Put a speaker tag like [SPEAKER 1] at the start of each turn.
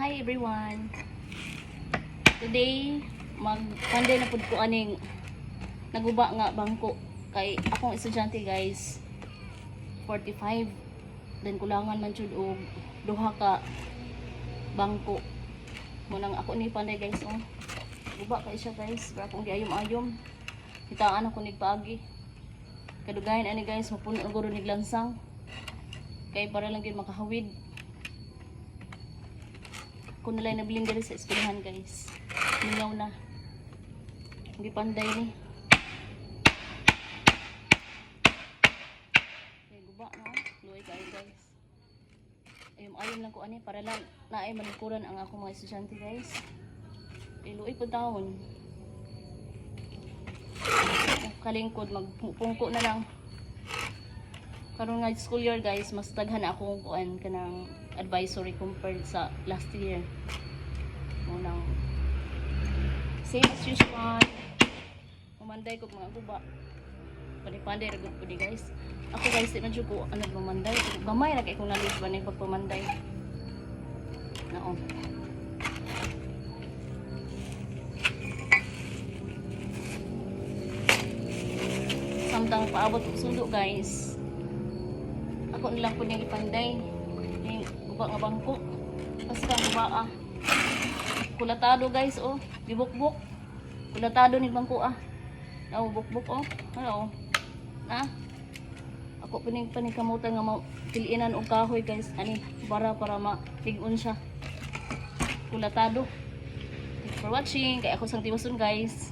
[SPEAKER 1] Hi everyone. Today magpanday na pud ko aning naguba nga bangko kay akong estudyante guys 45 then kulangan man jud og duha ka bangko mo nang ako ni panday guys oh. Guba kay siya guys, para akong giayom-ayom. Kitaan ako nig paagi. Kadugayan ani guys, mapuno ang guro nig lansang. Kay para lang gyud makahawid. Kung nalay nabiling diri sa eskwelahan guys. Mingaw na. Hindi panday ni. Okay, guba no. Luoy kayo guys. Ayom lang ko ani para lang naay manikuran ang ako mga estudyante guys. Luoy po taon. Kalingkod magpungko na lang. Karon nga school year guys, mas daghan ako kuan kanang advisory compared sa last year. Unang same as usual. Mamanday ko mga guba. Panday ra gud ko di guys. Ako guys, di man jud ko ano mamanday. Gamay ra kay kung nalis ba ni pagpamanday. Nao. Samtang paabot og sundo guys. Ako nilang po niyang ipanday. Yung uba nga bangko. Basta uba ah. Kulatado guys oh. Dibukbuk. Kulatado ni bangko ah. Bukbuk oh. Ano oh. Na. Ako paningkamutan nga piliinan og kahoy guys. Ani para matig-on siya. Kulatado. Thanks for watching. Kaya ako sang tiwason guys.